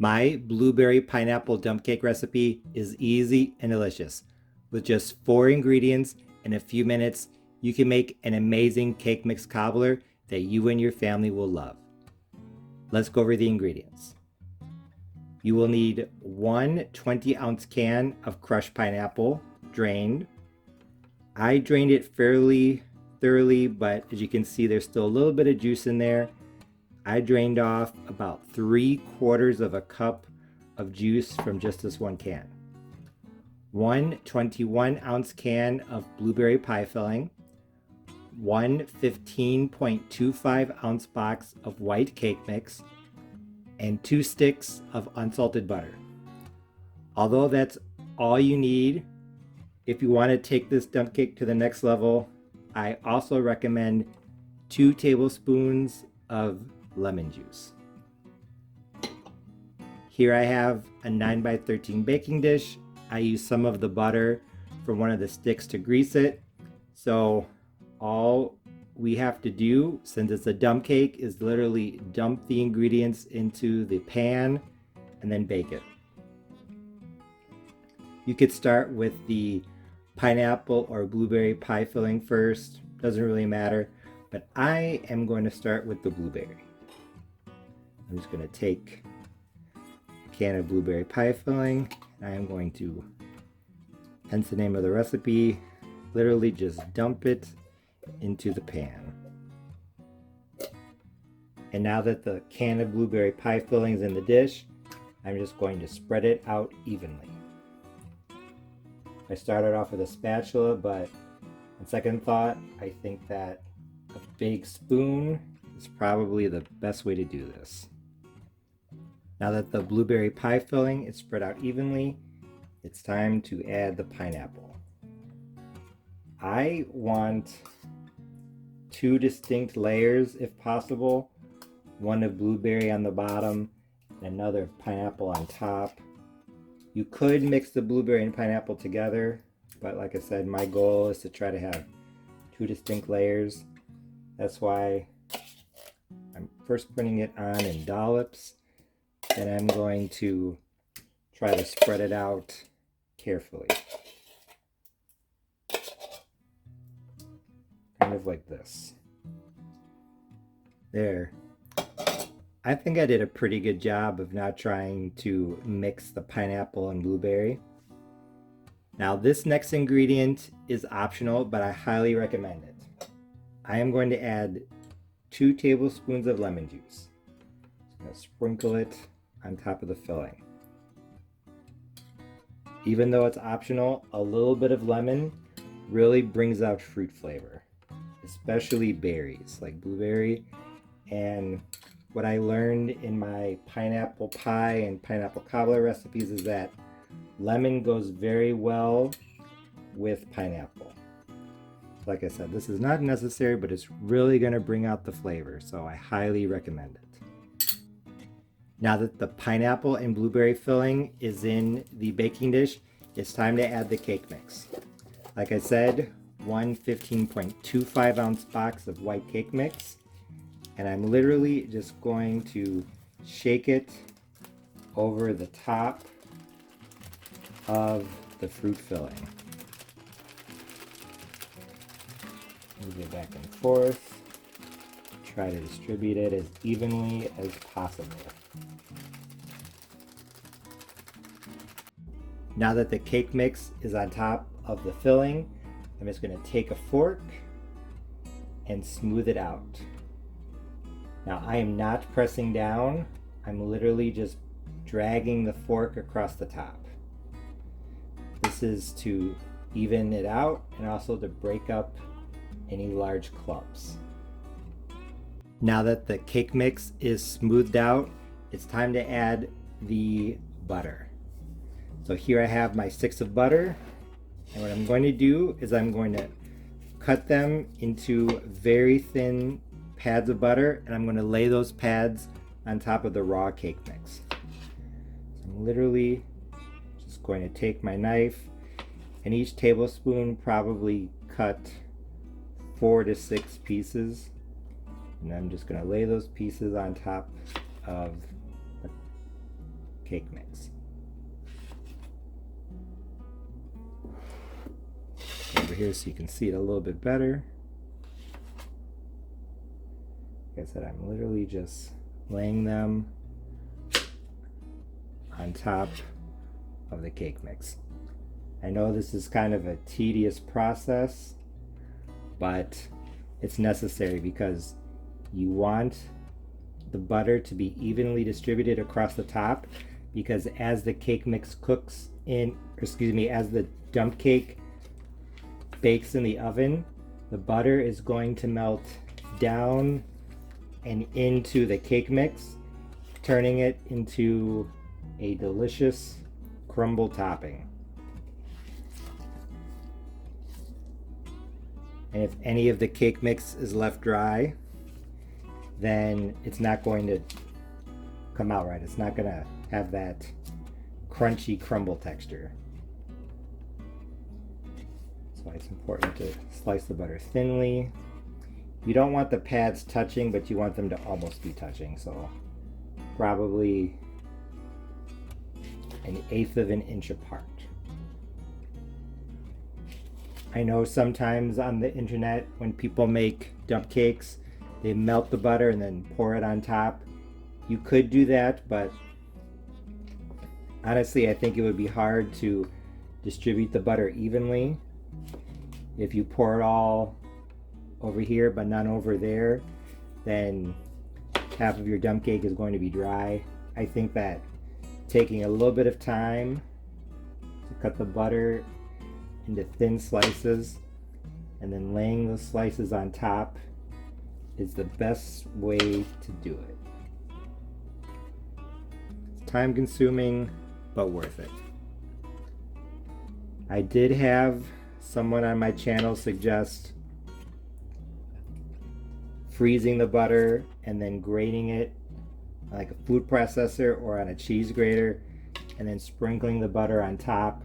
My blueberry pineapple dump cake recipe is easy and delicious. With just 4 ingredients and a few minutes, you can make an amazing cake mix cobbler that you and your family will love. Let's go over the ingredients. You will need one 20-ounce can of crushed pineapple, drained. I drained it fairly thoroughly, but as you can see, there's still a little bit of juice in there. I drained off about 3/4 of a cup of juice from just this one can. One 21-ounce can of blueberry pie filling, one 15.25-ounce box of white cake mix, and 2 sticks of unsalted butter. Although that's all you need, if you want to take this dump cake to the next level, I also recommend 2 tablespoons of lemon juice. Here I have a 9x13 baking dish. I use some of the butter from one of the sticks to grease it. So all we have to do, since it's a dump cake, is literally dump the ingredients into the pan and then bake it. You could start with the pineapple or blueberry pie filling first, doesn't really matter, but I am going to start with the blueberry. I'm just going to take a can of blueberry pie filling, and I am going to, hence the name of the recipe, literally just dump it into the pan. And now that the can of blueberry pie filling is in the dish, I'm just going to spread it out evenly. I started off with a spatula, but on second thought, I think that a big spoon is probably the best way to do this. Now that the blueberry pie filling is spread out evenly, it's time to add the pineapple. I want 2 distinct layers if possible, one of blueberry on the bottom and another pineapple on top. You could mix the blueberry and pineapple together, but like I said, my goal is to try to have 2 distinct layers. That's why I'm first putting it on in dollops, and I'm going to try to spread it out carefully. Kind of like this. There. I think I did a pretty good job of not trying to mix the pineapple and blueberry. Now this next ingredient is optional, but I highly recommend it. I am going to add 2 tablespoons of lemon juice. I'm going to sprinkle it on top of the filling. Even though it's optional, a little bit of lemon really brings out fruit flavor, especially berries like blueberry. And what I learned in my pineapple pie and pineapple cobbler recipes is that lemon goes very well with pineapple. Like I said, this is not necessary, but it's really going to bring out the flavor, so I highly recommend it. Now that the pineapple and blueberry filling is in the baking dish, it's time to add the cake mix. Like I said, one 15.25-ounce box of white cake mix, and I'm literally just going to shake it over the top of the fruit filling. Move it back and forth. Try to distribute it as evenly as possible. Now that the cake mix is on top of the filling, I'm just going to take a fork and smooth it out. Now I am not pressing down, I'm literally just dragging the fork across the top. This is to even it out and also to break up any large clumps. Now that the cake mix is smoothed out, it's time to add the butter. So here I have my sticks of butter, and what I'm going to do is I'm going to cut them into very thin pads of butter, and I'm going to lay those pads on top of the raw cake mix. So I'm literally just going to take my knife, and each tablespoon probably cut 4 to 6 pieces, and I'm just going to lay those pieces on top of cake mix. Over here so you can see it a little bit better. Like I said, I'm literally just laying them on top of the cake mix. I know this is kind of a tedious process, but it's necessary because you want the butter to be evenly distributed across the top, because as the cake mix cooks in, as the dump cake bakes in the oven, the butter is going to melt down and into the cake mix, turning it into a delicious crumble topping. And if any of the cake mix is left dry, then it's not going to come out right. It's not going to have that crunchy crumble texture. That's why it's important to slice the butter thinly. You don't want the pads touching, but you want them to almost be touching. So probably 1/8 of an inch apart. I know sometimes on the internet when people make dump cakes, they melt the butter and then pour it on top. You could do that, but honestly, I think it would be hard to distribute the butter evenly. If you pour it all over here but none over there, then half of your dump cake is going to be dry. I think that taking a little bit of time to cut the butter into thin slices and then laying those slices on top is the best way to do it. It's time consuming, but worth it. I did have someone on my channel suggest freezing the butter and then grating it like a food processor or on a cheese grater and then sprinkling the butter on top.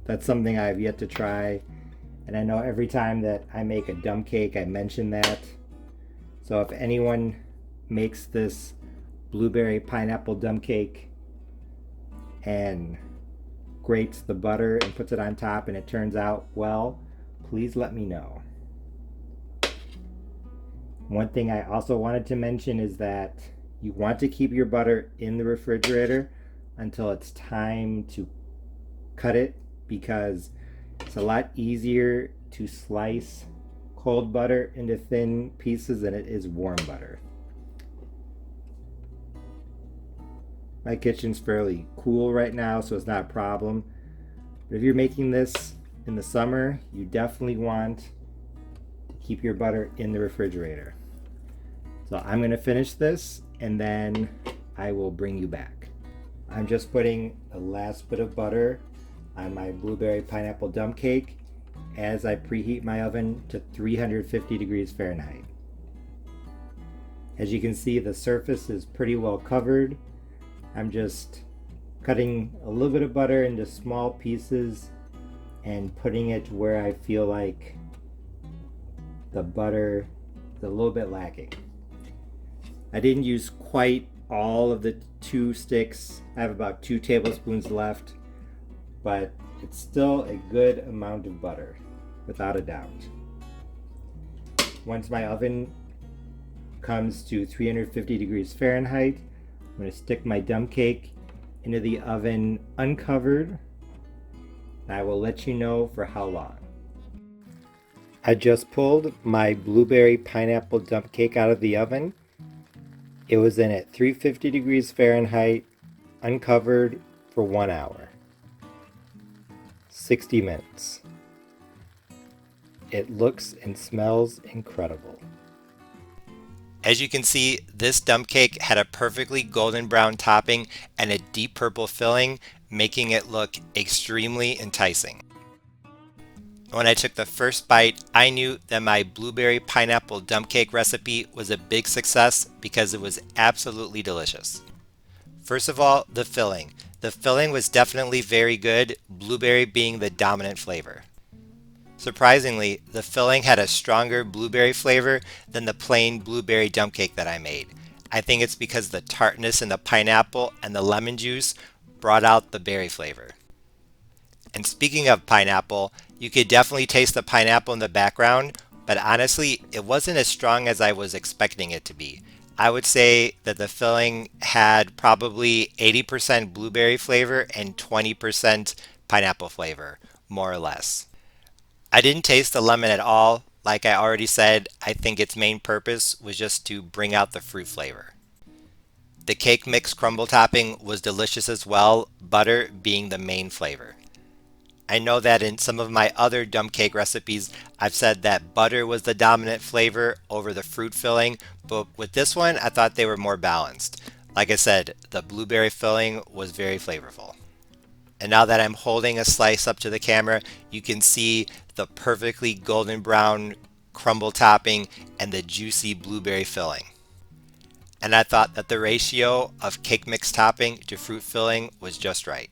That's something I have yet to try, and I know every time that I make a dump cake I mention that. So if anyone makes this blueberry pineapple dump cake and grates the butter and puts it on top and it turns out well, please let me know. One thing I also wanted to mention is that you want to keep your butter in the refrigerator until it's time to cut it, because it's a lot easier to slice cold butter into thin pieces than it is warm butter. My kitchen's fairly cool right now, so it's not a problem. But if you're making this in the summer, you definitely want to keep your butter in the refrigerator. So I'm going to finish this and then I will bring you back. I'm just putting the last bit of butter on my blueberry pineapple dump cake as I preheat my oven to 350 degrees Fahrenheit. As you can see, the surface is pretty well covered. I'm just cutting a little bit of butter into small pieces and putting it where I feel like the butter is a little bit lacking. I didn't use quite all of the 2 sticks. I have about 2 tablespoons left, but it's still a good amount of butter, without a doubt. Once my oven comes to 350 degrees Fahrenheit, I'm going to stick my dump cake into the oven uncovered, and I will let you know for how long. I just pulled my blueberry pineapple dump cake out of the oven. It was in at 350 degrees Fahrenheit, uncovered for 1 hour. 60 minutes. It looks and smells incredible. As you can see, this dump cake had a perfectly golden brown topping and a deep purple filling, making it look extremely enticing. When I took the first bite, I knew that my blueberry pineapple dump cake recipe was a big success because it was absolutely delicious. First of all, the filling. The filling was definitely very good, blueberry being the dominant flavor. Surprisingly, the filling had a stronger blueberry flavor than the plain blueberry dump cake that I made. I think it's because the tartness in the pineapple and the lemon juice brought out the berry flavor. And speaking of pineapple, you could definitely taste the pineapple in the background, but honestly, it wasn't as strong as I was expecting it to be. I would say that the filling had probably 80% blueberry flavor and 20% pineapple flavor, more or less. I didn't taste the lemon at all. Like I already said, I think its main purpose was just to bring out the fruit flavor. The cake mix crumble topping was delicious as well, butter being the main flavor. I know that in some of my other dump cake recipes, I've said that butter was the dominant flavor over the fruit filling, but with this one, I thought they were more balanced. Like I said, the blueberry filling was very flavorful. And now that I'm holding a slice up to the camera, you can see the perfectly golden brown crumble topping and the juicy blueberry filling. And I thought that the ratio of cake mix topping to fruit filling was just right.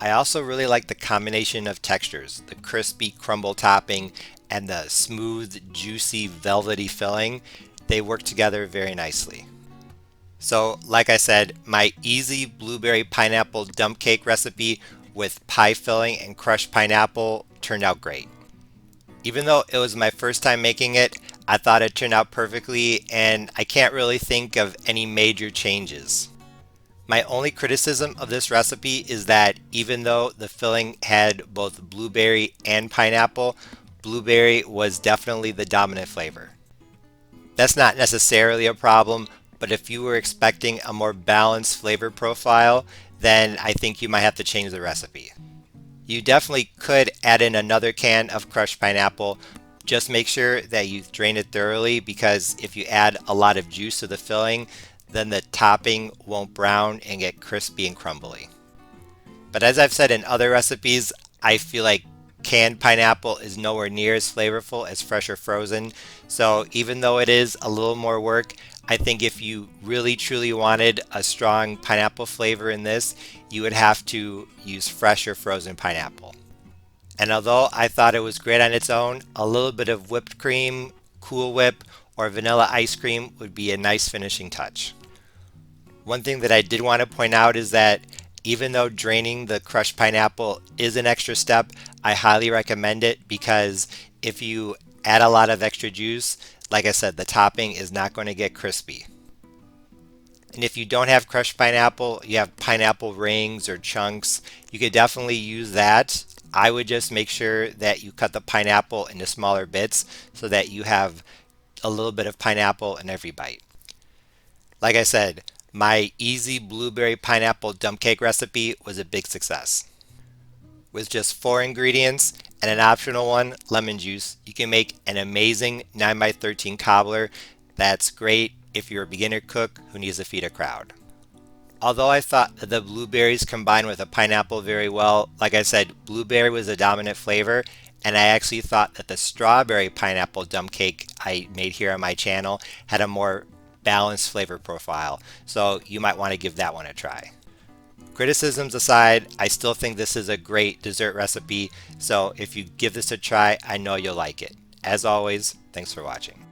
I also really like the combination of textures, the crispy crumble topping and the smooth, juicy, velvety filling. They work together very nicely. So, like I said, my easy blueberry pineapple dump cake recipe with pie filling and crushed pineapple turned out great. Even though it was my first time making it, I thought it turned out perfectly and I can't really think of any major changes. My only criticism of this recipe is that even though the filling had both blueberry and pineapple, blueberry was definitely the dominant flavor. That's not necessarily a problem, but if you were expecting a more balanced flavor profile, then I think you might have to change the recipe. You definitely could add in another can of crushed pineapple. Just make sure that you drain it thoroughly because if you add a lot of juice to the filling, then the topping won't brown and get crispy and crumbly. But as I've said in other recipes, I feel like canned pineapple is nowhere near as flavorful as fresh or frozen. So even though it is a little more work, I think if you really truly wanted a strong pineapple flavor in this, you would have to use fresh or frozen pineapple. And although I thought it was great on its own, a little bit of whipped cream, Cool Whip, or vanilla ice cream would be a nice finishing touch. One thing that I did want to point out is that even though draining the crushed pineapple is an extra step, I highly recommend it because if you add a lot of extra juice, like I said, the topping is not going to get crispy. And if you don't have crushed pineapple, you have pineapple rings or chunks, you could definitely use that. I would just make sure that you cut the pineapple into smaller bits so that you have a little bit of pineapple in every bite. Like I said, my easy blueberry pineapple dump cake recipe was a big success. With just 4 ingredients and an optional one, lemon juice, you can make an amazing 9x13 cobbler that's great if you're a beginner cook who needs to feed a crowd. Although I thought that the blueberries combined with the pineapple very well, like I said, blueberry was the dominant flavor, and I actually thought that the strawberry pineapple dump cake I made here on my channel had a more balanced flavor profile, so you might want to give that one a try. Criticisms aside, I still think this is a great dessert recipe, so if you give this a try, I know you'll like it. As always, thanks for watching.